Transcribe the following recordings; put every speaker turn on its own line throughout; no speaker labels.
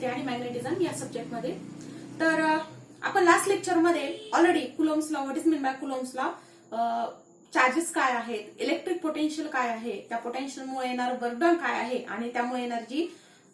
करते आणि मॅग्नेटिझम या सब्जेक्टमध्ये. तर आपण लास्ट लेक्चरमध्ये already Coulomb's law, what is mean by Coulomb's law, charges काय आहेत, इलेक्ट्रिक पोटेन्शियल काय आहे, त्या पोटेन्शियलमुळे येणारं बर्डन काय आहे आणि त्यामुळे एनर्जी,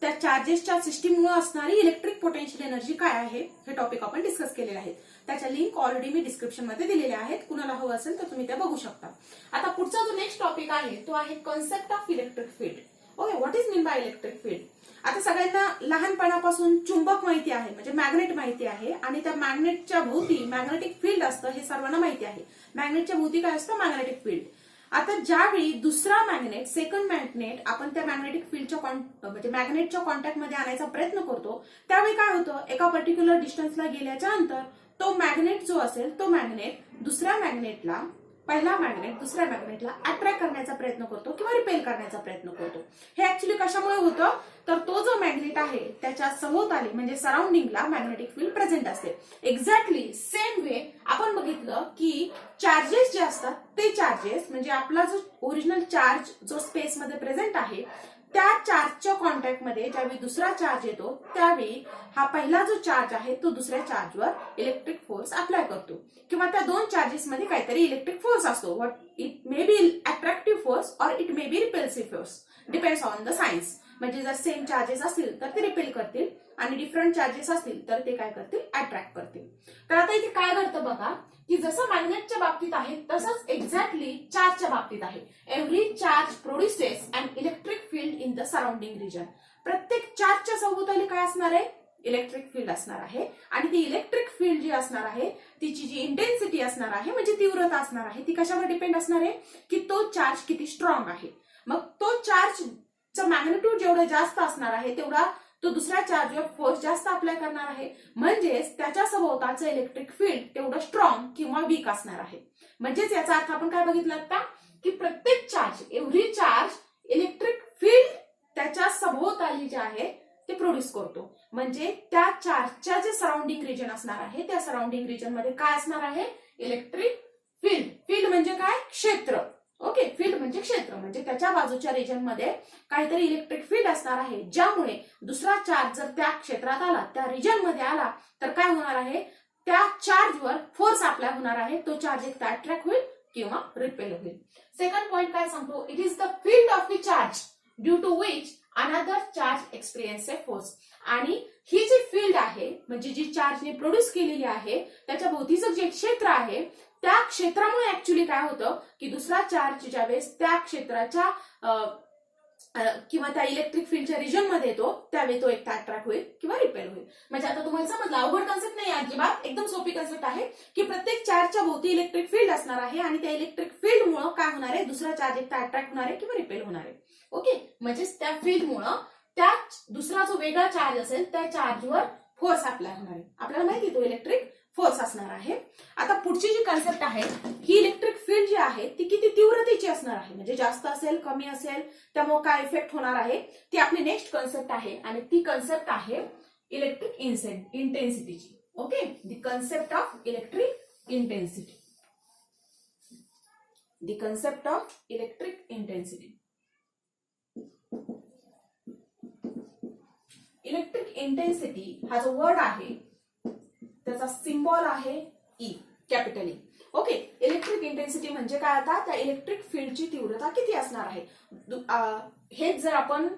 त्या चार्जेसच्या सिस्टीममुळे असणारी इलेक्ट्रिक पोटेन्शियल एनर्जी काय आहे, हे टॉपिक आपण डिस्कस केलेले आहेत. त्याच्या लिंक ऑलरेडी मी डिस्क्रिप्शन मध्ये दिलेल्या आहेत. कुणाला हवं असेल तर तुम्ही त्या बघू शकता. आता पुढचा जो नेक्स्ट टॉपिक आहे तो आहे concept of electric field. Okay, what is mean by electric field. आता सगळ्यांना लहानपणापासून चुंबक माहिती आहे, म्हणजे मॅग्नेट माहिती आहे, आणि त्या मॅग्नेटच्या भोवती मॅग्नेटिक फील्ड असतं हे सर्वांना माहिती आहे. मॅग्नेटच्या भोवती काय असतं, मॅग्नेटिक फील्ड. आता ज्यावेळी दुसरा मॅग्नेट, सेकंड मॅग्नेट आपण त्या मॅग्नेटिक फील्डच्या म्हणजे मॅग्नेटच्या कॉन्टॅक्टमध्ये आणायचा प्रयत्न करतो, त्यावेळी काय होतं, एका पर्टिक्युलर डिस्टन्सला गेल्याच्या नंतर तो मॅग्नेट जो असेल तो मॅग्नेट दुसऱ्या मॅग्नेटला, पहिला मॅग्नेट दुसऱ्या मॅग्नेटला अट्रॅक्ट करण्याचा प्रयत्न करतो किंवा रिपेल करण्याचा प्रयत्न करतो. हे ऍक्च्युली कशामुळे होतं, तर तो जो मॅग्नेट आहे त्याच्या सभोवताली म्हणजे सराउंडिंगला मॅग्नेटिक फील्ड प्रेझेंट असते. एक्झॅक्टली सेम वे आपण बघितलं की चार्जेस जे असतात ते चार्जेस म्हणजे आपला जो ओरिजिनल चार्ज जो स्पेस मध्ये प्रेझेंट आहे त्या चार्जच्या कॉन्टॅक्टमध्ये ज्यावेळी दुसरा चार्ज येतो त्यावेळी हा पहिला जो चार्ज आहे तो दुसऱ्या चार्जवर इलेक्ट्रिक फोर्स अप्लाय करतो किंवा त्या दोन चार्जेस मध्ये काहीतरी इलेक्ट्रिक फोर्स असतो. What it may be attractive force or it may be repulsive force, depends on the science. म्हणजे जर सेम चार्जेस असतील तर ते रिपेल करतील आणि डिफरंट चार्जेस असतील तर ते काय करतील, अट्रॅक्ट करतील. तर आता इथे काय घडतं बघा की जसं मॅग्नेटच्या बाबतीत आहे तसंच एक्झॅक्टली चार्जच्या बाबतीत आहे. Every charge produces an electric field in the surrounding region. प्रत्येक चार्जच्या सभोवताली काय असणार आहे, इलेक्ट्रिक फील्ड असणार आहे. आणि ती इलेक्ट्रिक फील्ड जी असणार आहे तिची जी इंटेन्सिटी असणार आहे म्हणजे तीव्रता असणार आहे ती कशावर डिपेंड असणार आहे की तो चार्ज किती स्ट्रॉंग आहे. मग तो चार्जचं मॅग्निट्यूड जेवढं जास्त असणार आहे तेवढा तो दुसऱ्या चार्जवर फोर्स जास्त अप्लाय करणार आहे. म्हणजेच त्याच्या सभोवतालचं इलेक्ट्रिक फील्ड तेवढं स्ट्रॉंग किंवा वीक असणार आहे. म्हणजेच याचा अर्थ आपण काय बघितलं आता की प्रत्येक charge, every charge electric field त्याच्या सभोवताली जे आहे ते प्रोड्यूस करतो. म्हणजे त्या चार्जच्या जे सराउंडिंग रिजन असणार आहे त्या सराउंडिंग रिजन मध्ये काय असणार आहे, इलेक्ट्रिक फील्ड. फील्ड म्हणजे काय, क्षेत्र. ओके, फील्ड म्हणजे क्षेत्र, म्हणजे त्याच्या बाजूच्या रिजन मध्ये काहीतरी इलेक्ट्रिक फील्ड असणार आहे ज्यामुळे दुसरा चार्ज जर त्या क्षेत्रात आला, त्या रिजन मध्ये आला तर काय होणार आहे, त्या चार्जवर फोर्स अप्लाय होणार आहे. तो चार्ज एक अट्रॅक्ट होईल किंवा रिपेल होईल. सेकंड पॉइंट काय सांगतो, it is the field of the charge due to which another charge experience a force. आणि ही जी फील्ड आहे म्हणजे जी चार्जने प्रोड्यूस केलेली आहे त्याच्या भोवतीचं जे क्षेत्र आहे त्या क्षेत्रामुळे ऍक्च्युली काय होतं की दुसरा चार्ज ज्यावेळेस त्या क्षेत्राच्या किंवा त्या इलेक्ट्रिक फील्डच्या रिजन मध्ये येतो त्यावेळी तो एक अट्रॅक्ट होईल किंवा रिपेल होईल. म्हणजे आता तुम्हाला समजलं, अवघड कन्सेप्ट नाही अजिबात, एकदम सोपी कन्सेप्ट आहे की प्रत्येक चार्जच्या भोवती इलेक्ट्रिक फील्ड असणार आहे आणि त्या इलेक्ट्रिक फील्डमुळे काय होणार आहे, दुसरा चार्ज एक अट्रॅक्ट होणार आहे किंवा रिपेल होणार आहे. ओके, म्हणजे त्या फील्डमुळे त्या दुसरा जो वेगळा चार्ज असेल त्या चार्जवर फोर्स अप्लाय होणार आहे. आपल्याला माहिती तो इलेक्ट्रिक फोर्स असणार आहे. आता पुढची जी कन्सेप्ट आहे ही इलेक्ट्रिक फील्ड जी आहे ती किती तीव्रतेची असणार आहे, म्हणजे जास्त असेल कमी असेल त्यामुळे काय इफेक्ट होणार आहे, ती आपली नेक्स्ट कन्सेप्ट आहे आणि ती कन्सेप्ट आहे इलेक्ट्रिक इंटेन्सिटीची. Okay, the concept of electric intensity. The concept of electric intensity. Electric intensity हा जो वर्ड आहे त्याचा सिम्बॉल आहे E, capital E. Okay, electric intensity म्हणजे काय, आता त्या इलेक्ट्रिक फील्डची तीव्रता किती असणार आहे. हेच जर आपण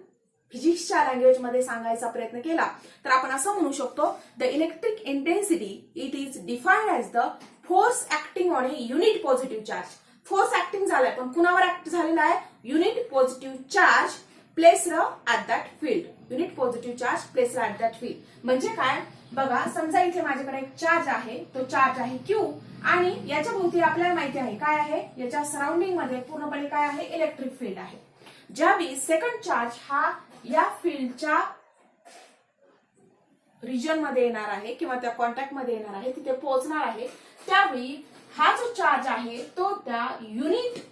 फिजिक्सच्या लँग्वेज मध्ये सांगायचा प्रयत्न केला तर आपण असं म्हणू शकतो, the electric intensity it is defined as the force acting on A unit positive charge. Force acting झालाय पण कुणावर ऍक्ट झालेला आहे, unit positive charge placed at that field. Unit positive charge placed at that field म्हणजे काय बघा, समजा इथे माझ्याकडे एक चार्ज आहे, तो चार्ज आहे क्यू आणि याच्या भोवती आपल्याला माहिती आहे काय आहे, याच्या सराउंडिंग मध्ये पूर्णपणे काय आहे, इलेक्ट्रिक फील्ड आहे. ज्यावेळी सेकंड चार्ज हा या फील्डच्या रिजन मध्ये येणार आहे किंवा त्या कॉन्टॅक्ट मध्ये येणार आहे, तिथे पोहोचणार आहे, त्यावेळी हा जो चार्ज आहे तो त्या युनिट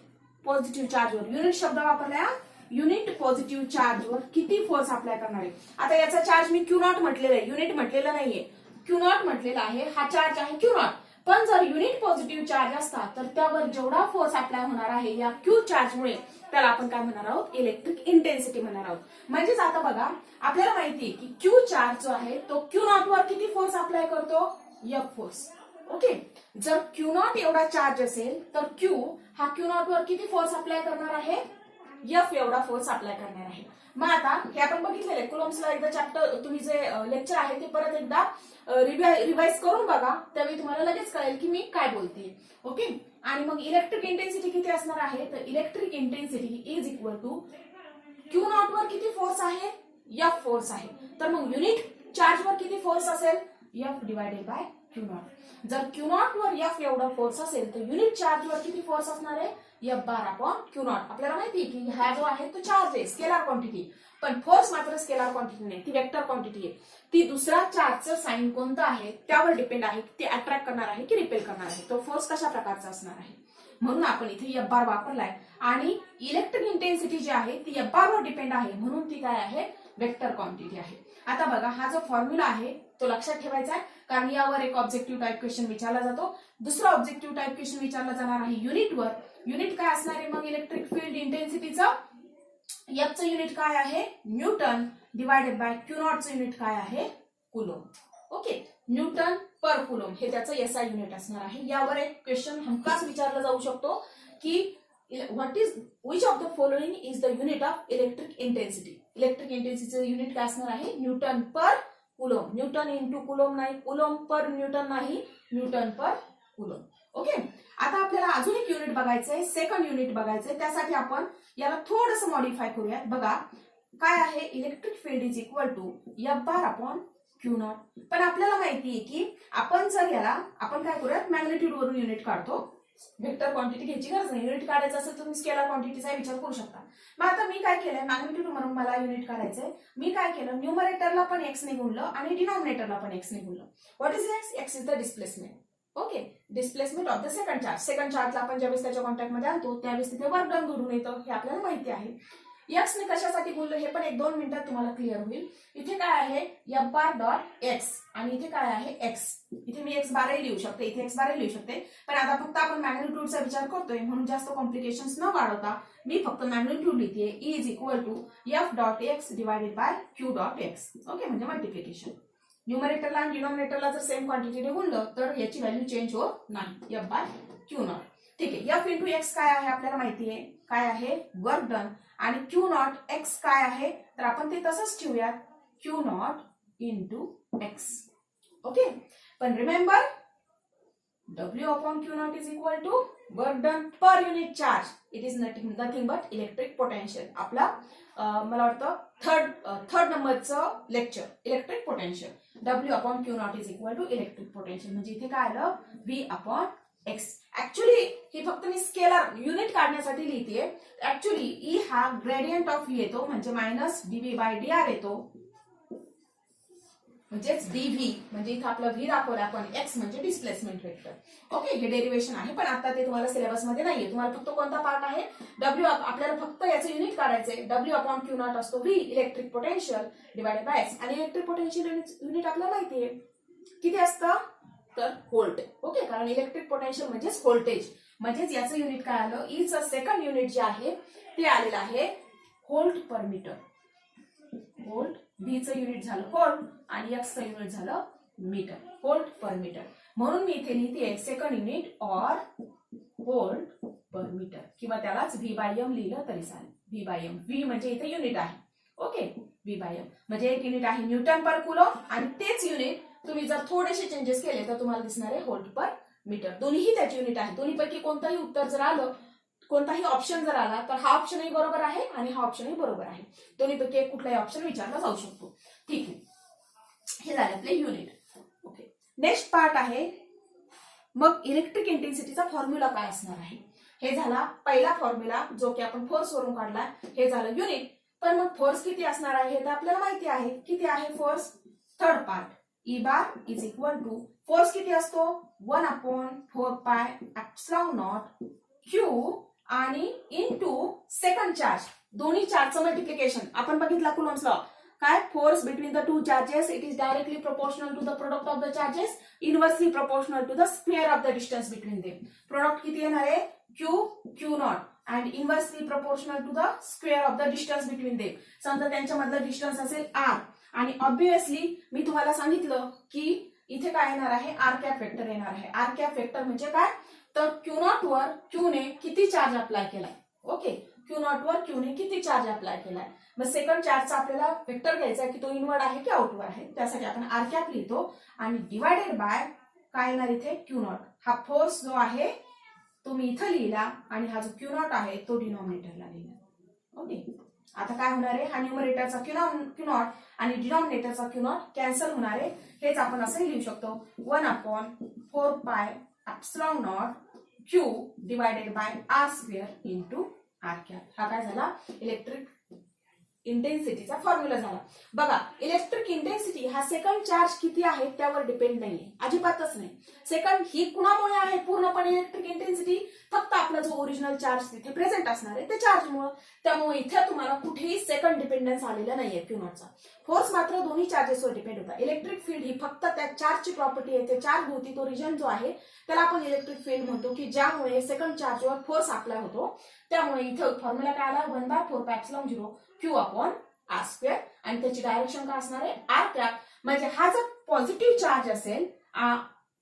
पॉझिटिव्ह चार्जवर, युनिट शब्द वापरला, युनिट पॉझिटिव्ह चार्जवर किती फोर्स अप्लाय करणार आहे. आता याचा चार्ज मी क्यू नॉट म्हटलेला आहे, युनिट म्हटलेलं नाहीये, क्यू नॉट म्हटलेला आहे. हा चार्ज आहे क्यू नॉट पण जर युनिट पॉझिटिव्ह चार्ज असतात तर त्यावर जेवढा फोर्स अप्लाय होणार आहे या क्यू चार्जमुळे त्याला आपण काय म्हणणार आहोत, इलेक्ट्रिक इंटेन्सिटी म्हणणार आहोत. म्हणजेच आता बघा आपल्याला माहिती आहे की क्यू चार्ज जो आहे तो क्यू नॉट वर किती फोर्स अप्लाय करतो, एफ फोर्स. ओके, जर क्यू नॉट एवढा चार्ज असेल तर क्यू हा क्यू नॉट वर किती फोर्स अप्लाय करणार आहे, एफ एवढा फोर्स अप्लाय करणार आहे. मग आता हे आपण बघितलेलं कुलॉम्सला एकदा चॅप्टर तुम्ही जे लेक्चर आहे ते परत एकदा रिवाइज करून बघा, त्यावेळी तुम्हाला लगेच कळेल की मी काय बोलते. ओके, आणि मग इलेक्ट्रिक इंटेन्सिटी किती असणार आहे, तर electric intensity is equal to Q naught वर किती फोर्स आहे, एफ फोर्स आहे. तर मग युनिट चार्ज वर किती फोर्स असेल, F divided by Q not. जर क्यू नॉट वर एफ एवढा फोर्स असेल तर युनिट चार्ज वर किती फोर्स असणार आहे, F bar upon Q not. आपल्याला माहिती आहे की हा जो आहे तो चार्ज आहे, स्केलर क्वांटिटी, पण फोर्स मात्र स्केलर क्वांटिटी नाही, ती वेक्टर क्वांटिटी आहे. ती दुसरा चार्जचं साइन कोणतं आहे त्यावर डिपेंड आहे, ते अट्रॅक्ट करणार आहे की रिपेल करणार आहे, तो फोर्स कशा प्रकारचा असणार आहे. म्हणून आपण इथे एफ बार वापरलाय आणि इलेक्ट्रिक इंटेन्सिटी जी आहे ती एफ बार वर डिपेंड आहे, म्हणून ती काय आहे, वेक्टर क्वांटिटी आहे. आता बघा हा जो फॉर्म्युला आहे तो लक्षात ठेवायचा आहे, कारण यावर एक ऑब्जेक्टिव्ह टाइप क्वेश्चन विचारला जातो. दुसरा ऑब्जेक्टिव्ह टाइप क्वेश्चन विचारला जाणार आहे युनिटवर. युनिट काय असणार आहे मग इलेक्ट्रिक फील्ड इंटेन्सिटीचं, एफचं युनिट काय आहे, न्यूटन डिवायडेड बाय क्यू नॉटचं युनिट काय आहे, coulomb. Okay, Newton per coulomb हे त्याचं एसआय युनिट असणार आहे. यावर एक क्वेश्चन हमखास विचारला जाऊ शकतो की what is which of the following is the unit of electric intensity. Electric इंटेन्सिटीचं युनिट काय असणार आहे, newton per coulomb. Newton into coulomb नाही, कुलोम पर न्यूटन नाही, न्यूटन पर कुलोम. ओके, आता आपल्याला अजून एक युनिट बघायचंय, सेकंड युनिट बघायचंय. त्यासाठी आपण याला थोडंसं मॉडिफाय करूयात. बघा काय आहे, electric field is equal to F bar upon Q naught. पण आपल्याला माहितीये की आपण जर याला आपण काय करूयात, मॅग्निट्यूड वरून युनिट काढतो. वेक्टर क्वांटिटी घ्यायची गरज नाही, युनिट काढायचं असेल तर तुम्ही स्केलर क्वांटिटीचा विचार करू शकता. मग आता मी काय केलंय, मॅग्निट्यूड म्हणून मला युनिट काढायचंय. मी काय केलं, न्यूमरेटरला पण एक्स ने गुणलं आणि डिनॉमिनेटरला पण एक्स ने गुणलं. What is x, x is the displacement. Okay, displacement of the second charge. Second चार्जला आपण ज्यावेळेस त्याच्या कॉन्टॅक्ट मध्ये आणतो त्यावेळेस तिथे वर्क डन घडून येतं, हे आपल्याला माहिती आहे. एक्स ने कशासाठी गुणलं हे पण 1-2 मिनिटात तुम्हाला क्लिअर होईल. इथे काय आहे, एफ बार डॉट एक्स आणि इथे काय आहे, एक्स. इथे मी एक्स बारही लिहू शकते, इथे एक्स बारही लिहू शकते, पण आता फक्त आपण मॅग्निट्यूडचा विचार करतोय म्हणून जास्त कॉम्प्लिकेशन्स न वाढवता मी फक्त मॅग्निट्यूड लिहिते, E is equal to F dot X divided by Q dot X. Okay, म्हणजे मल्टिप्लिकेशन. न्यूमरेटरला आणि डिनॉमिनेटरला जर सेम क्वांटिटीने गुणलं तर याची व्हॅल्यू चेंज होत नाही, एफ बाय क्यू नॉट. ठीक आहे, एफ इंटू एक्स काय आहे आपल्याला माहिती आहे, काय आहे, वर्क डन. आणि क्यू नॉट एक्स काय आहे, तर आपण ते तसंच ठेवूयात, Q not into x. Okay, पण remember W upon Q naught is equal to work done per unit charge. It is nothing but electric potential. आपला मला वाटतं थर्ड नंबरचं lecture electric potential. W upon Q naught is equal to electric potential. म्हणजे इथे काय आलं, V upon X. Actually ही फक्त मी स्केलर युनिट काढण्यासाठी लिहिते. ऍक्च्युली ई हा ग्रेडियंट ऑफ व्ही येतो, म्हणजे minus DV by D R येतो, म्हणजेच डीव्ही. म्हणजे इथं आपलं व्ही दाखवलं आपण, एक्स म्हणजे डिस्प्लेसमेंट वेक्टर. ओके, हे डेरिव्हेशन आहे, पण आता ते तुम्हाला सिलेबस मध्ये नाहीये. तुम्हाला फक्त कोणता पार्ट आहे, डब्ल्यू. आपल्याला फक्त याचं युनिट काढायचंय. डब्ल्यू अपॉन क्यू नॉट असतो V electric potential divided by x. आणि इलेक्ट्रिक पोटेन्शियल युनिट आपल्याला माहितीये किती असतं, तर व्होल्ट. ओके, कारण इलेक्ट्रिक पोटेन्शियल म्हणजेच व्होल्टेज. म्हणजेच याचं युनिट काय आलं, ईचं सेकंड युनिट जे आहे ते आलेलं आहे व्होल्ट पर मीटर. व्होल्ट, व्हीचं युनिट झालं व्होल्ट आणि एक्सचं युनिट झालं मीटर, व्होल्ट पर मीटर. म्हणून मी इथे लिहिते second unit or volt per metre, किंवा त्यालाच व्ही बाय एम लिहिलं तरी चालेल. व्ही बाय एम, व्ही म्हणजे इथे युनिट आहे. ओके, व्ही बाय एम म्हणजे एक युनिट आहे न्यूटन पर कुलोम, आणि तेच युनिट तुम्ही जर थोडेसे चेंजेस केले तर तुम्हाला दिसणार आहे व्होल्ट पर मीटर. दोन्हीही त्याचे युनिट आहे. दोन्हीपैकी कोणताही उत्तर जर आलं, कोणताही ऑप्शन जर आला तर हा ऑप्शनही बरोबर आहे आणि हा ऑप्शनही बरोबर आहे. दोन्हीपैकी एक कुठलाही ऑप्शन विचारला जाऊ शकतो. ठीक आहे, हे झाले आपले युनिट. ओके, नेक्स्ट पार्ट आहे मग इलेक्ट्रिक इंटेन्सिटीचा फॉर्म्युला काय असणार आहे. हे झाला पहिला फॉर्म्युला जो की आपण फोर्स वरून काढला, हे झालं युनिट. पण मग फोर्स किती असणार आहे हे तर आपल्याला माहिती आहे. किती आहे force, third part, E bar is equal to force किती असतो, 1/4 पाय एप्सिलॉन नॉट क्यू आणि इनटू सेकंड चार्ज. दोन्ही चार्जचं मल्टिप्लिकेशन आपण बघितला कुलॉम्स लॉ. काय force between the two charges it is directly proportional to the product of the charges, inversely proportional to the square of the distance between them. Product किती येणार आहे Q naught and inversely proportional to the square of the distance between them. समजा त्यांच्यामधलं distance असेल R आणि obviously मी तुम्हाला सांगितलं की इथे काय येणार आहे आर कॅप वेक्टर येणार आहे. आर कॅप वेक्टर म्हणजे काय तर क्यू नॉट वर क्यूने किती चार्ज अप्लाय केलाय. ओके क्यू नॉट वर क्यूने किती चार्ज अप्लाय केलाय. मग सेकंड चार्जचा आपल्याला वेक्टर घ्यायचा आहे की तो इनवर्ड आहे की आउटवर्ड आहे. त्यासाठी आपण आर कॅप लिहितो आणि डिवायडेड बाय काय येणार इथे क्यू नॉट. हा फोर्स जो आहे तो मी इथं लिहिला आणि हा जो क्यू नॉट आहे तो डिनॉमिनेटरला लिहिला. ओके आता काय होणार आहे हा न्यूमरेटरचा क्यू नॉट आणि डिनॉमिनेटरचा क्यू नॉट कॅन्सल होणार आहे. हेच आपण असं लिहू शकतो 1/4 pi epsilon naught Q divided by R square into R cap. हा काय झाला इलेक्ट्रिक इंटेन्सिटीचा फॉर्म्युला झाला. बघा इलेक्ट्रिक इंटेन्सिटी हा सेकंड चार्ज किती आहे त्यावर डिपेंड नाहीये, अजिबातच नाही. सेकंड ही कुणामुळे आहे पूर्णपणे इलेक्ट्रिक इंटेन्सिटी फक्त आपला जो ओरिजिनल चार्ज तिथे प्रेझेंट असणार आहे ते चार्जमुळे. त्यामुळे इथे तुम्हाला कुठेही सेकंड डिपेंडन्स आलेला नाहीये क्यू नॉटचा. फोर्स मात्र दोन्ही चार्जेसवर डिपेंड होता. इलेक्ट्रिक फील्ड ही फक्त त्या चार्जची प्रॉपर्टी आहे. ते चार्ज भोवती तो रिजन जो आहे त्याला आपण इलेक्ट्रिक फील्ड म्हणतो की ज्यामुळे सेकंड चार्जवर फोर्स अप्लाय होतो. त्यामुळे इथे फॉर्म्युला काय आला 1/4 क्यू अपॉन आर स्क्वेअर आणि त्याची डायरेक्शन काय असणार आहे आर कॅप. म्हणजे हा जर पॉझिटिव्ह चार्ज असेल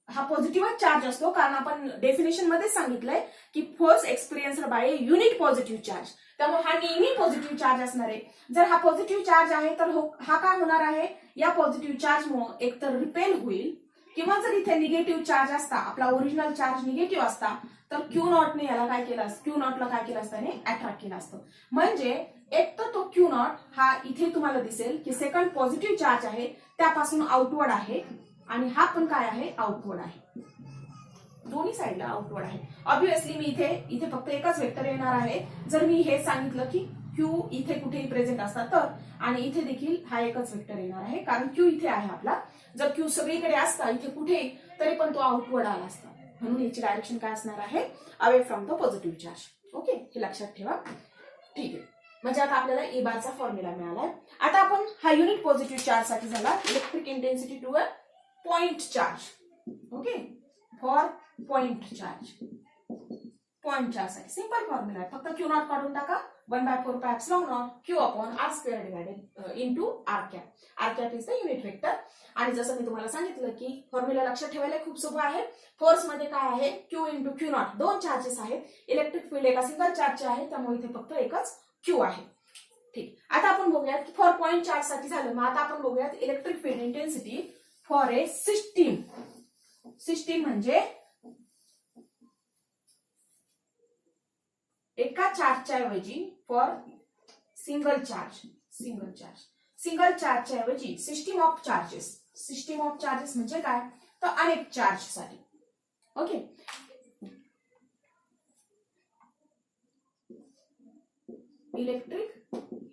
हा पॉझिटिव्ह चार्ज असतो कारण आपण डेफिनेशन मध्ये सांगितलंय की force experienced by unit positive charge. त्यामुळे हा नेहमी पॉझिटिव्ह चार्ज असणार आहे. जर हा पॉझिटिव्ह चार्ज आहे तर हा काय होणार आहे या पॉझिटिव्ह चार्जमुळे एकतर रिपेल होईल किंवा जर इथे निगेटिव्ह चार्ज असता आपला ओरिजिनल चार्ज निगेटिव्ह असता तर क्यू नॉटने याला काय केलं क्यू नॉटला काय केलं असतं अट्रॅक्ट केलं असतं. म्हणजे एक तर तो क्यू नॉट हा इथे तुम्हाला दिसेल की सेकंड पॉझिटिव्ह चार्ज आहे त्यापासून आउटवर्ड आहे आणि हा पण काय आहे आउटवर्ड आहे. दोन्ही साईडला आउटवर्ड आहे. ऑब्व्हियसली मी इथे फक्त एकच वेक्टर येणार आहे. जर मी हे सांगितलं की क्यू इथे कुठेही प्रेझेंट असतात तर आणि इथे देखील हा एकच वेक्टर येणार आहे कारण क्यू इथे आहे आपला. जर क्यू सगळीकडे असता इथे कुठे तरी पण तो आउटवर्ड आला असता. म्हणून याची डायरेक्शन काय असणार आहे away from the positive charge. Okay हे लक्षात ठेवा. ठीक आहे म्हणजे आता आपल्याला ए बारचा फॉर्म्युला मिळालाय. आता आपण हा युनिट पॉझिटिव्ह चार्ज साठी झाला electric intensity to a point charge. Okay for point charge साठी सिंपल फॉर्म्युला आहे. फक्त क्यू नॉट काढून टाका 1/4 epsilon naught Q upon R square divided into R cap. R cap is the unit vector. आणि जसं मी तुम्हाला सांगितलं की फॉर्म्युला लक्षात ठेवायला खूप सोपं आहे. फोर्स मध्ये काय आहे क्यू इंटू क्यू नॉट दोन चार्जेस आहेत. इलेक्ट्रिक फील्ड एका सिंगल चार्जचे आहे त्यामुळे इथे फक्त एकच क्यू आहे. ठीक आता आपण बघूयात की फॉर पॉइंट चार्ज साठी झालं. मग आता आपण बघूयात electric field intensity for a system. System म्हणजे एका चार्जच्या ऐवजी फॉर सिंगल चार्जच्या ऐवजी सिस्टीम ऑफ चार्जेस म्हणजे काय तर अनेक चार्ज साठी. Okay electric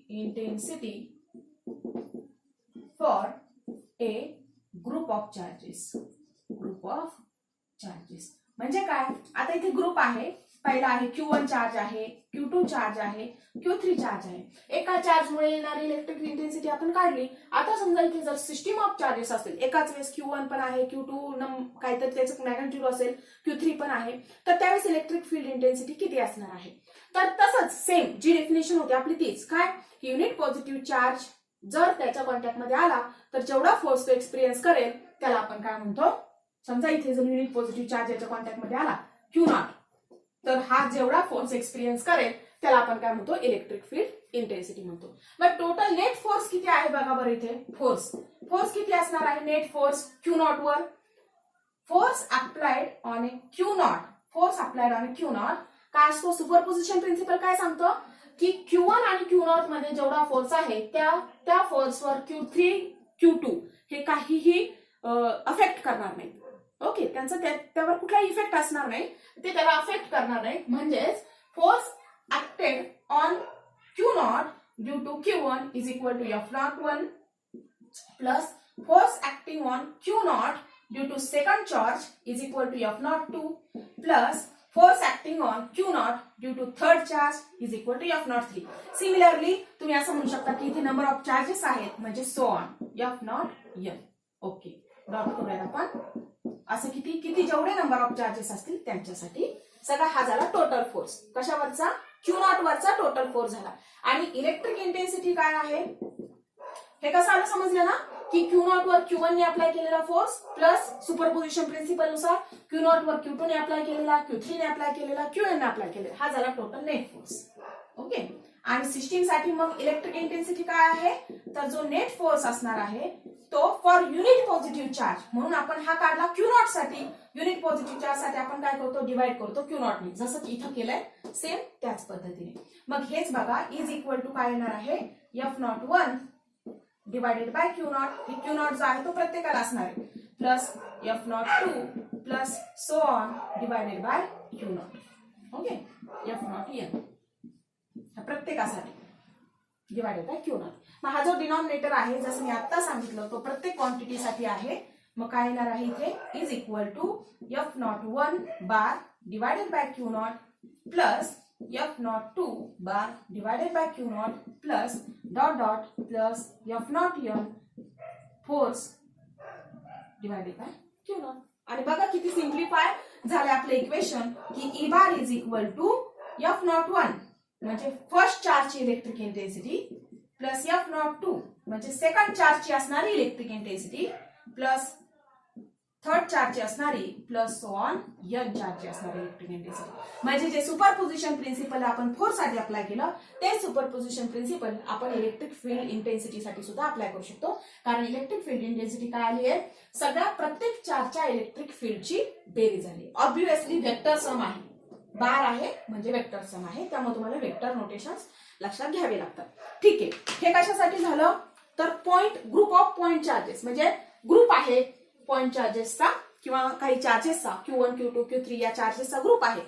intensity for a group of charges म्हणजे काय आता इथे ग्रुप आहे. पहिला आहे Q1 चार्ज आहे Q2 चार्ज आहे Q3 चार्ज आहे. एका चार्जमुळे येणारी इलेक्ट्रिक इंटेन्सिटी आपण काढली. आता समजा इथे जर सिस्टीम ऑफ चार्जेस असेल एकाच वेळेस Q1 पण आहे Q2 काहीतरी त्याचं मॅग्निट्यूड असेल Q3 पण आहे तर त्यावेळेस इलेक्ट्रिक फील्ड इंटेन्सिटी किती असणार आहे. तर तसंच सेम जी डेफिनेशन होती आपली तीच काय युनिट पॉझिटिव्ह चार्ज जर त्याच्या कॉन्टॅक्ट मध्ये आला तर जेवढा फोर्स तो एक्सपिरियन्स करेल त्याला आपण काय म्हणतो. समजा इथे जर युनिट पॉझिटिव्ह चार्ज याच्या कॉन्टॅक्ट मध्ये आला क्यू नॉट तर हा जेवढा फोर्स एक्सपिरियन्स करेल त्याला आपण काय म्हणतो इलेक्ट्रिक फील्ड इंटेन्सिटी म्हणतो. मग टोटल नेट फोर्स किती आहे बघा बरं इथे फोर्स किती असणार आहे नेट फोर्स क्यू नॉट वर. Force applied on A Q not काय असतो सुपरपोजिशन प्रिन्सिपल काय सांगतो की Q1 आणि Q नॉट मध्ये जेवढा फोर्स आहे त्या फोर्सवर Q3 Q2 हे काहीही अफेक्ट करणार नाही. ओके त्यांचा त्यावर कुठलाही इफेक्ट असणार नाही ते त्याला अफेक्ट करणार नाही. म्हणजेच force acted on Q naught due to Q1 is equal to F01 plus force acting on Q naught due to second charge is equal to F02 plus force acting on Q naught due to third charge is equal to F naught 3. Similarly, तुम्ही असं म्हणू शकता की इथे number of charges आहेत म्हणजे so on F naught n. Okay, dot करूयात आपण. असं किती जेवढे नंबर ऑफ चार्जेस असतील त्यांच्यासाठी सगळा हा झाला टोटल फोर्स. कशावरचा? Q naught वरचा टोटल फोर्स झाला. आणि इलेक्ट्रिक इंटेन्सिटी काय आहे हे कसं आलं समजलं ना, की Q naught वर Q1 ने अप्लाय केलेला फोर्स प्लस सुपरपोजिशन प्रिन्सिपल नुसार Q naught वर Q2 ने अप्लाय केलेला, Q3 ने अप्लाय केलेला, Qn ने अप्लाय केलेला, हा झाला टोटल नेट फोर्स. ओके. आणि सिस्टीम साठी मग इलेक्ट्रिक इंटेन्सिटी काय आहे, तर जो नेट फोर्स असणार आहे तो फॉर युनिट पॉझिटिव्ह चार्ज, म्हणून आपण हा काढला Q naught साठी. युनिट पॉझिटिव्ह चार्ज साठी आपण काय करतो, डिवाइड करतो Q naught ने, जसं की इथं केलंय सेम त्याच पद्धतीने. मग हेच बघा इज इक्वल टू काय येणार आहे, F naught 1 divided by Q naught. हे Q naught जो आहे तो प्रत्येकाला असणार आहे plus F naught 2 plus so on divided by Q naught. Okay, F naught n प्रत्येकासाठी डिवाइडेड बाय Q naught. मग हा जो डिनॉमिनेटर आहे जसं मी आता सांगितलं तो प्रत्येक क्वांटिटी साठी आहे. मग काय येणार आहे इथे is equal to F naught 1 bar divided by Q naught plus F naught 2 bar divided by Q naught plus dot dot plus F naught n force divided by Q naught. आणि बघा किती सिम्प्लिफाय झाले आपले equation की E bar is equal to F naught 1 म्हणजे first चार्जची electric intensity plus F naught 2 म्हणजे second चार्जची असणारी इलेक्ट्रिक इंटेन्सिटी प्लस थर्ड चार्जची असणारी प्लस सो ऑन n चार्जची असणारी इलेक्ट्रिक इंटेन्सिटी. म्हणजे जे सुपरपोजिशन प्रिन्सिपल आपण फोर्स साठी अप्लाय केलं ते सुपरपोजिशन प्रिन्सिपल आपण इलेक्ट्रिक फील्ड इंटेन्सिटी साठी सुद्धा अप्लाय करू शकतो. कारण इलेक्ट्रिक फील्ड इंटेन्सिटी काय आली आहे, सगळ्या प्रत्येक चार्जच्या इलेक्ट्रिक फील्डची बेरीज झाली. ऑब्व्हियसली वेक्टर सम आहे, बार आहे म्हणजे वेक्टर सम आहे, त्यामुळे तुम्हाला वेक्टर नोटेशन्स लक्षात घ्यावे लागतात. ठीक आहे, हे कशासाठी झालं तर point group of point charges म्हणजे ग्रुप आहे पॉइंट चार्जेसचा किंवा काही चार्जेसचा Q1 Q2 Q3 या चार्जेसचा ग्रुप आहे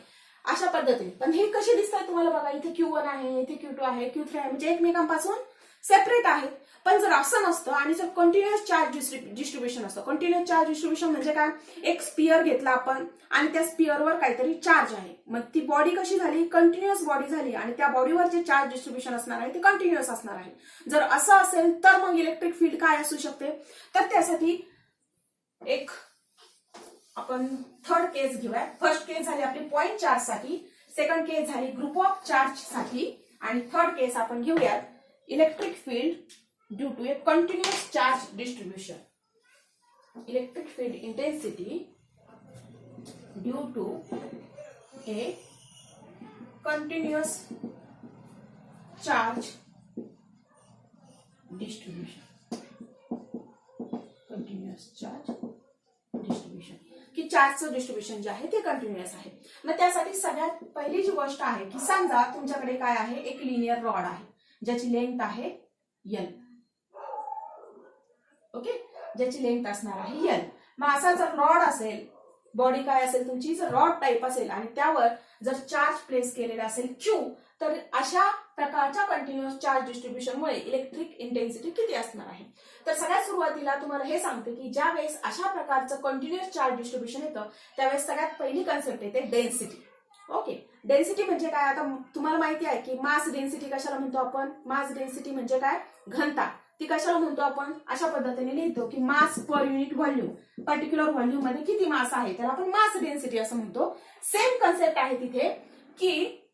अशा पद्धतीने. पण हे कसे दिसतात तुम्हाला बघा, इथे Q1 आहे, इथे Q2 आहे, Q3 आहे म्हणजे एकमेकांपासून सेपरेट आहेत. पण जर असं नसतं आणि जर कंटिन्युअस चार्ज डिस्ट्रीब्युशन असतं, कंटिन्युअस चार्ज डिस्ट्रीब्युशन म्हणजे काय, एक स्पियर घेतला आपण आणि त्या स्पियरवर काहीतरी चार्ज आहे, मग ती बॉडी कशी झाली, कंटिन्युअस बॉडी झाली आणि त्या बॉडीवर जे चार्ज डिस्ट्रीब्युशन असणार आहे ते कंटिन्युअस असणार आहे. जर असं असेल तर मग इलेक्ट्रिक फील्ड काय असू शकते, तर त्यासाठी एक आपण थर्ड केस घेऊया. फर्स्ट केस झाली आपली पॉइंट चार्ज साठी, सेकंड केस झाली ग्रुप ऑफ चार्ज साठी आणि थर्ड केस आपण घेऊयात electric field due to a continuous charge distribution. Electric field intensity due to a continuous charge distribution. Continuous charge distribution की चार्जचं डिस्ट्रीब्युशन जे आहे ते कंटिन्युअस आहे. मग त्यासाठी सगळ्यात पहिली जी गोष्ट आहे की समजा तुमच्याकडे काय आहे, एक लिनियर रॉड आहे ज्याची लेंथ आहे L. ओके, ज्याची लेंथ असणार आहे L. मग असा जर रॉड असेल, बॉडी काय असेल तुमची, जर रॉड टाईप असेल आणि त्यावर जर चार्ज प्लेस केलेला असेल Q, तर अशा प्रकारच्या कंटिन्युअस चार्ज डिस्ट्रीब्युशनमुळे इलेक्ट्रिक इंटेन्सिटी किती असणार आहे. तर सगळ्यात सुरुवातीला तुम्हाला हे सांगते की ज्या वेळेस अशा प्रकारचं कंटिन्युअस चार्ज डिस्ट्रीब्युशन येतं त्यावेळेस सगळ्यात पहिली कन्सेप्ट येते डेन्सिटी. ओके, डेन्सिटी म्हणजे काय, आता तुम्हाला माहिती आहे की मास डेन्सिटी कशाला म्हणतो आपण, मास डेन्सिटी म्हणजे काय, घनता. ती कशाला म्हणतो आपण, अशा पद्धतीने लिहितो की mass per unit volume, particular volume मध्ये किती मास आहे त्याला आपण मास डेन्सिटी असं म्हणतो. सेम कन्सेप्ट आहे तिथे की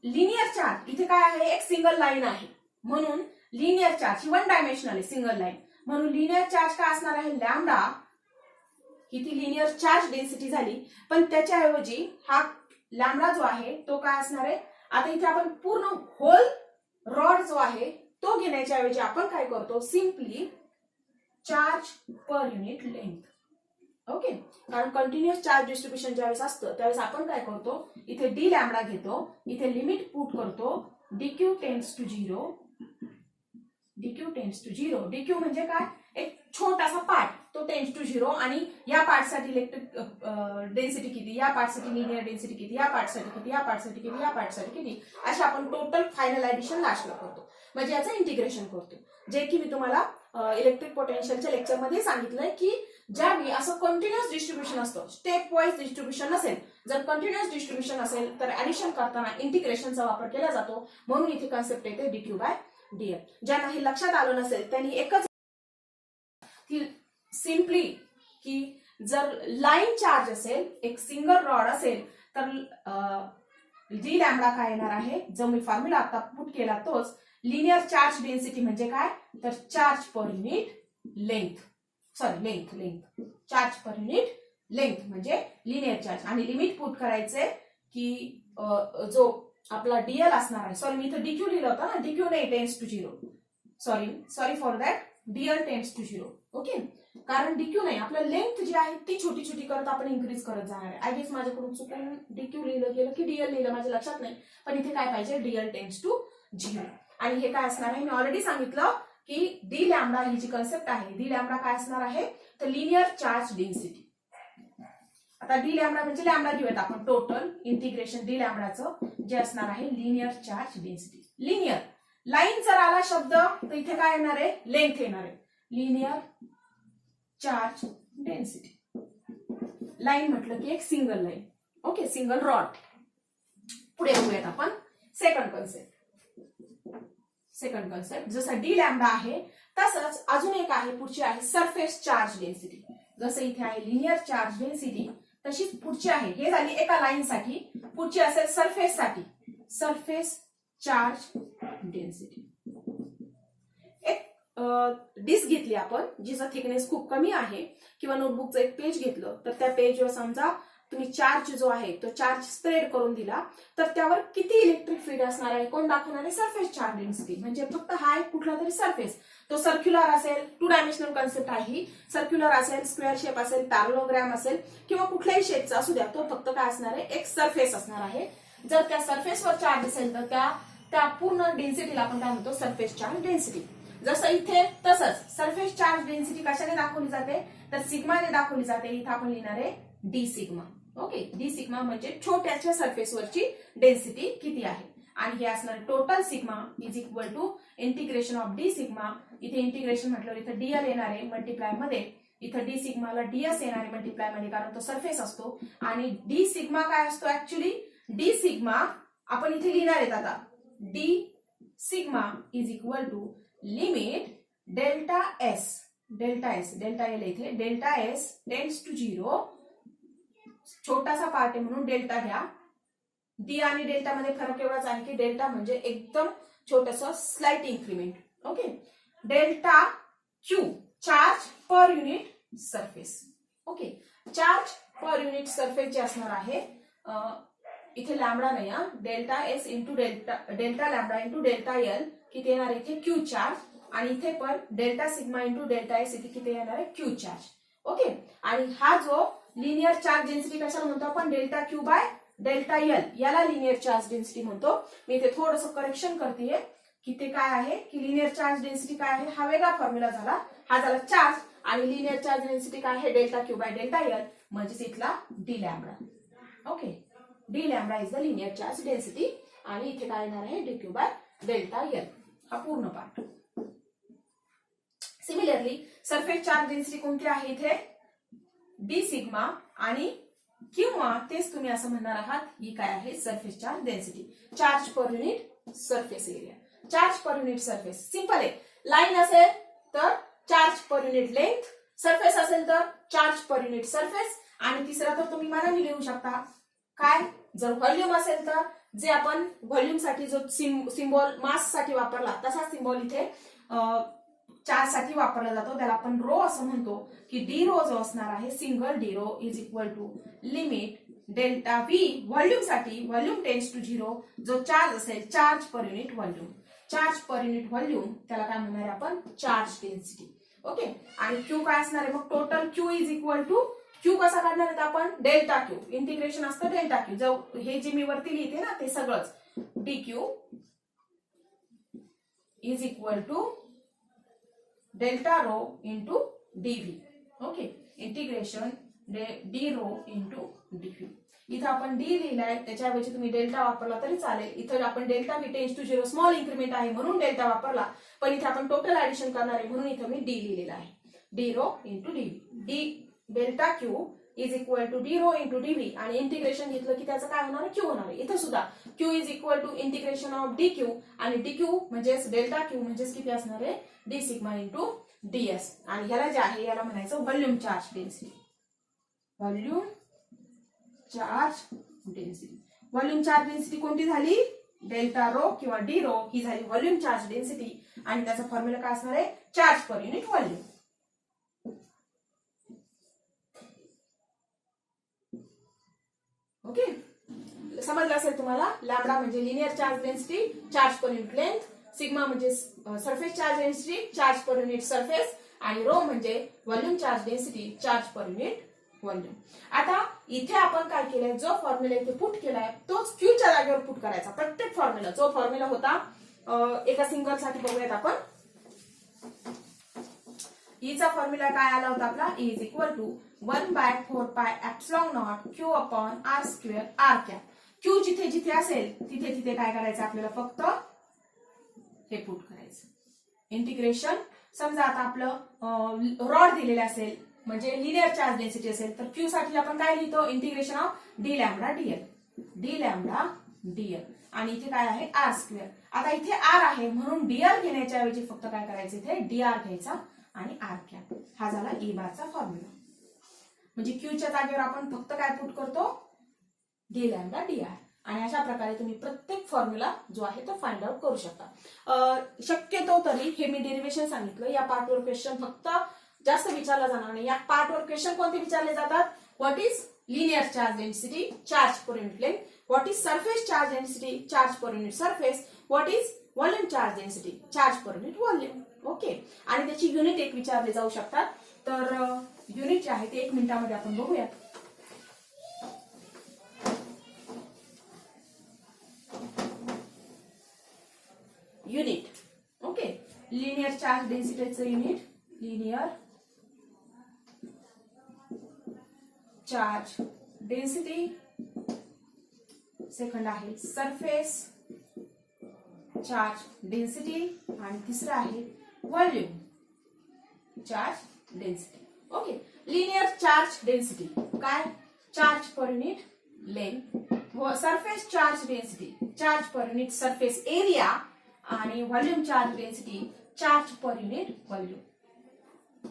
लिनियर चार्ज, इथे काय आहे, एक सिंगल लाईन आहे म्हणून लिनियर चार्ज वन डायमेन्शनल आहे, सिंगल लाईन म्हणून लिनियर चार्ज काय असणार आहे, लॅम्डा. ही ती लिनियर चार्ज डेन्सिटी झाली, पण त्याच्याऐवजी हा लॅम्डा जो आहे तो काय असणार आहे, आता इथे आपण पूर्ण होल रॉड जो आहे तो घेण्याच्या ऐवजी आपण काय करतो, simply charge per unit length. Okay, कारण कंटिन्युअस चार्ज डिस्ट्रीब्युशन ज्यावेळेस असतं त्यावेळेस आपण काय करतो, इथे डी लॅम्डा घेतो, इथे लिमिट पुट करतो dq tends to 0. dq tends to 0, dq म्हणजे काय, एक छोटासा पार्ट तो टेन्स टू 0 आणि या पार्टसाठी इलेक्ट्रिक डेन्सिटी किती, या पार्टसाठी लिनियर डेन्सिटी किती, या पार्टसाठी किती, या पार्टसाठी किती, या पार्टसाठी किती, अशा आपण टोटल फायनल ऍडिशन लास्टला करतो. म्हणजे याचं इंटिग्रेशन करतो, जे की मी तुम्हाला इलेक्ट्रिक पोटेन्शियलच्या लेक्चरमध्ये सांगितलंय की ज्यावेळी असं कंटिन्युअस डिस्ट्रीब्युशन असतं, स्टेप वाईज डिस्ट्रीब्युशन नसेल, जर कंटिन्युअस डिस्ट्रीब्युशन असेल तर ऍडिशन करताना इंटिग्रेशनचा वापर केला जातो, म्हणून इथे कन्सेप्ट येते डीक्यू बाय डीएल. ज्यांना हे लक्षात आलं नसेल त्यांनी एकच सिम्पली की जर लाईन चार्ज असेल, एक सिंगल रॉड असेल तर डी लॅम्बडा काय येणार आहे, जो मी फॉर्म्युला आता पुट केला तोच. लिनियर चार्ज डेन्सिटी म्हणजे काय, तर charge per unit length, charge per unit length म्हणजे लिनियर चार्ज. आणि लिमिट पुट करायचे की जो आपला डीएल असणार आहे, सॉरी मी इथे डीक्यू लिहिलं होतं ना, डीक्यू नाही, tends to zero, sorry for that, dl tends to zero. Okay, कारण डीक्यू नाही, आपलं लेंथ जी आहे ती छोटी छोटी करत आपण इन्क्रीज करत जाणार आहे. आय गेस माझ्याकडून चुकून डीक्यू लिहिलं गेलं की डीएल लिहिलं, माझ्या लक्षात नाही, पण इथे काय पाहिजे, डीएल टेन्स टू झिरो. आणि हे काय असणार आहे, मी ऑलरेडी सांगितलं की डी लॅम्बडा ही जी कन्सेप्ट आहे, डी लॅम्बडा काय असणार आहे, तर लिनियर चार्ज डेन्सिटी. आता डी लॅम्बडा म्हणजे लॅम्बडा घेऊयात आपण, टोटल इंटिग्रेशन डी लॅम्बडाचं जे असणार आहे linear charge density. Linear line जर आला शब्द तर इथे काय येणार आहे, लेंथ येणार आहे, लिनियर चार्ज डेन्सिटी. लाईन म्हटलं की एक single line, okay, single rod. पुढे बघूयात आपण सेकंड कन्सेप्ट. जसं डी लॅम्बडा आहे तसंच अजून एक आहे, पुढची आहे सरफेस चार्ज डेन्सिटी. जसं इथे आहे लिनियर चार्ज डेन्सिटी, तशीच पुढची आहे, हे झाली एका लाईन साठी, पुढची असेल सरफेस साठी, सरफेस चार्ज डेन्सिटी. एक डिस्क घेतली आपण जिचा थिकनेस खूप कमी आहे, किंवा नोटबुकचं एक पेज घेतलं तर त्या पेजवर समजा तुम्ही चार्ज जो आहे तो चार्ज स्प्रेड करून दिला, तर त्यावर किती इलेक्ट्रिक फील्ड असणार आहे, कोण दाखवणार आहे, सरफेस चार्ज डेन्सिटी. म्हणजे फक्त हा एक कुठला तरी सरफेस, तो सर्क्युलर असेल, 2 डायमेन्शनल कन्सेप्ट आहे ही, सर्क्युलर असेल, स्क्वेअर शेप असेल, पॅरलोग्राम असेल, किंवा कुठल्याही शेपचा असू द्या, तो फक्त काय असणार आहे, एक सरफेस असणार आहे. जर त्या सरफेसवर चार्ज असेल तर त्या पूर्ण डेन्सिटीला आपण काय म्हणतो, सरफेस चार्ज डेन्सिटी. जसं इथे तसंच सरफेस चार्ज डेन्सिटी कशाने दाखवली जाते, तर सिग्माने दाखवली जाते. इथे आपण लिहिणार आहे D sigma. Okay, D sigma म्हणजे छोट्याच्या सरफेसवरची डेन्सिटी किती आहे. आणि हे असणार total sigma is equal to integration of D sigma. इथे इंटिग्रेशन म्हटलं इथे डीएल येणार आहे मल्टिप्लाय मध्ये, इथे डी सिग्माला डीएस येणार आहे मल्टिप्लाय मध्ये, कारण तो सरफेस असतो. आणि डी सिग्मा काय असतो, ऍक्च्युली डी सिग्मा आपण इथे लिहिणार आहेत आता, d sigma is equal to limit delta s, delta l इथे delta s tends to zero, छोटासा पार्ट आहे म्हणून डेल्टा घ्या. डी आणि डेल्टा मध्ये फरक एवढाच आहे की डेल्टा म्हणजे एकदम छोटस slight increment. Okay, delta Q charge per unit surface. Okay, charge per unit surface जे असणार आहे, इथे लॅम्बडा नाही हा, delta S into delta lambda into delta L किती येणार इथे क्यू चार्ज, आणि इथे पण delta sigma into delta S इथे किती येणार आहे क्यू चार्ज. ओके, आणि हा जो लिनियर चार्ज डेन्सिटी कशाला म्हणतो आपण, delta Q by delta L, याला लिनियर चार्ज डेन्सिटी म्हणतो. मी इथे थोडंसं करेक्शन करतेय की ते काय आहे की लिनियर चार्ज डेन्सिटी काय आहे, हा वेगळा फॉर्म्युला झाला, हा झाला चार्ज, आणि लिनियर चार्ज डेन्सिटी काय आहे, delta Q by delta L, म्हणजेच इथला D lambda. Okay, D lambda is the linear charge density, आणि इथे काय येणार आहे D Q by delta L, हा पूर्ण part. Similarly surface charge density कोणती आहे इथे, डी सिग्मा, आणि किंवा तेच तुम्ही असं म्हणणार आहात ही काय आहे, surface charge density, charge per unit surface area. Charge per unit surface simple आहे, लाईन असेल तर charge per unit length, surface असेल तर चार्ज पर युनिट सरफेस, आणि तिसरा तर तुम्ही मनाने लिहू शकता काय, जर व्हॉल्यूम असेल तर जे आपण व्हॉल्यूम साठी जो सिम्बॉल मास साठी वापरला तसा सिम्बॉल इथे चार्ज साठी वापरला जातो, त्याला आपण रो असं म्हणतो. की डी रो जो असणार आहे, single D rho is equal to limit delta V, volume साठी व्हॉल्यूम टेन्स टू झिरो, जो चार्ज असेल charge per unit volume, charge per unit volume त्याला काय म्हणणार आहे आपण, चार्ज डेन्सिटी. ओके, आणि क्यू काय असणार आहे मग, total Q is equal to, Q कसा काढणार आहेत आपण, डेल्टा क्यू, इंटिग्रेशन असतं डेल्टा क्यू, जो हे जे मी वरती लिहिते ना ते सगळंच, D Q is equal to delta rho into dv. Okay, integration D rho into dv. इथं आपण डी लिहिलाय, त्याच्याऐवजी तुम्ही डेल्टा वापरला तरी चालेल. इथं आपण delta V tends to zero small increment आहे म्हणून डेल्टा वापरला, पण इथे आपण टोटल ऍडिशन करणार आहे म्हणून इथं मी डी लिहिलेला आहे, D rho into dv. D delta Q is equal to D rho into dv आणि इंटिग्रेशन घेतलं की त्याचं काय होणार क्यू होणार आहे. इथं सुद्धा Q is equal to integration of D Q आणि डी क्यू म्हणजेच डेल्टा क्यू म्हणजेच किती असणार आहे डी सिग्मा इंटू डीएस आणि ह्याला जे आहे याला म्हणायचं volume charge density. Volume charge density. Volume charge density कोणती झाली डेल्टा रो किंवा डी रो ही झाली व्हॉल्यूम चार्ज डेन्सिटी आणि त्याचा फॉर्म्युला काय असणार आहे charge per unit volume. Okay समजलं असेल तुम्हाला. लॅम्बडा म्हणजे linear charge density charge per unit length, sigma म्हणजे surface charge density charge per unit surface आणि रो म्हणजे volume charge density charge per unit volume. आता इथे आपण काय केलंय जो फॉर्म्युला इथे पुट केलाय तोच क्यूच्या जागेवर पुट करायचा. प्रत्येक फॉर्म्युला जो फॉर्म्युला होता एका सिंगल साठी बघूयात आपण. ईचा फॉर्म्युला काय आला होता आपला E is equal to 1/4 pi epsilon naught Q upon R square R cap. Q जिथे जिथे असेल तिथे तिथे काय करायचं आपल्याला फक्त हे पुट करायचं. इंटिग्रेशन समजा आता आपलं रॉड दिलेलं असेल म्हणजे लिनियर चार्ज डेन्सिटी असेल तर क्यू साठी आपण काय लिहितो integration of D lambda Diehl. D lambda Diehl आणि इथे काय आहे आर स्क्वेअर. आता इथे आर आहे म्हणून डीएल घेण्याच्या ऐवजी फक्त काय करायचं इथे डीआर घ्यायचा आणि आर कॅप. हा झाला ई बारचा फॉर्म्युला. म्हणजे क्यूच्या जागेवर आपण फक्त काय पुट करतो डी लॅम्बडा डीआर आणि अशा प्रकारे तुम्ही प्रत्येक फॉर्म्युला जो आहे तो फाइंड आउट करू शकता. शक्यतो तरी हे मी डेरिव्हेशन सांगितलं. या पार्टवर क्वेश्चन फक्त जास्त विचारला जाणार नाही. या पार्टवर क्वेश्चन कोणते विचारले जातात what is linear charge density charge per unit length, what is surface charge density charge per unit surface, what is volume charge density charge per unit volume. Okay आणि त्याची युनिट एक विचारले जाऊ शकतात. तर युनिट जे आहे ते 1 मिनिटामध्ये आपण बघूयात. युनिट ओके लिनियर चार्ज डेन्सिटीचं unit linear charge density. Second आहे सरफेस चार्ज डेन्सिटी आणि तिसरं आहे volume charge density. Okay linear charge density काय charge per unit length, surface charge density charge per unit surface area आणि volume charge density charge per unit volume.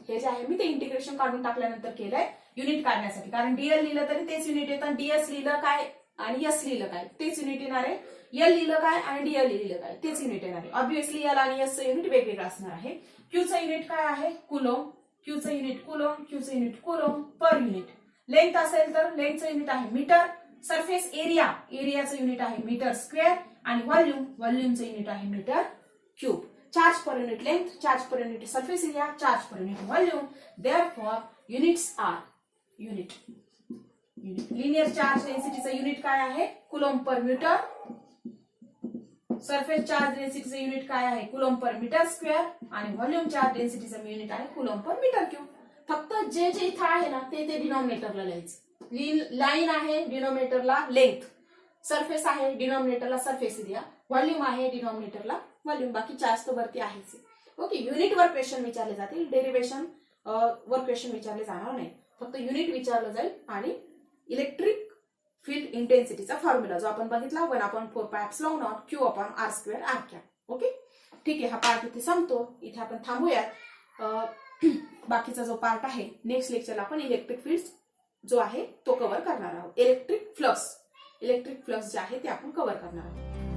हे जे आहे मी ते इंटिग्रेशन काढून टाकल्यानंतर केलंय युनिट काढण्यासाठी. कारण डीएल लिहिलं तरी तेच युनिट येतं, डीएस लिहिलं काय आणि एस लिहिलं काय तेच युनिट येणार आहे, एल लिहिलं काय आणि डीएल लिहिलं काय तेच युनिट येणार आहे. ऑब्व्हियसली एल आणि एस चं युनिट वेगवेगळं असणार आहे. क्यूचं युनिट काय आहे कुलोम, क्यूचं युनिट कुलोम, क्यूचं unit coulomb per unit. Length असेल तर लेंथचं युनिट आहे मीटर, सरफेस एरिया एरियाचं युनिट आहे मीटर स्क्वेअर आणि व्हॉल्यूमचं युनिट आहे metre cube. Charge per unit length, charge per unit surface area, charge per unit volume. Therefore units are unit. Linear charge डेन्सिटीचं युनिट काय आहे कुलोम पर metre, surface charge डेन्सिटीचं unit काय आहे कुलोम पर metre square आणि volume charge डेन्सिटीचं unit आहे coulomb पर metre cube. फक्त जे जे इथं आहे ना ते डिनॉमिनेटरला लिहायचं. लाईन आहे डिनॉमिनेटरला लेंथ, सरफेस आहे डिनॉमिनेटरला सरफेस एरिया, व्हॉल्यूम आहे डिनॉमिनेटरला व्हॉल्यूम. बाकी चार्ज तर वरती आहेच. ओके युनिटवर क्वेश्चन विचारले जातील, डेरिव्हेशन वर क्वेश्चन विचारले जाणार नाही. फक्त युनिट विचारलं जाईल आणि इलेक्ट्रिक फील्ड इंटेन्सिटीचा फॉर्म्युला जो आपण बघितला 1/4 pi epsilon naught Q upon R square R cap. Okay ठीक आहे. हा पार्ट इथे संपतो. इथे आपण थांबूयात. बाकीचा जो पार्ट आहे नेक्स्ट लेक्चरला आपण इलेक्ट्रिक फील्ड जो आहे तो कव्हर करणार आहोत. इलेक्ट्रिक फ्लक्स जे आहे ते आपण कव्हर करणार आहोत.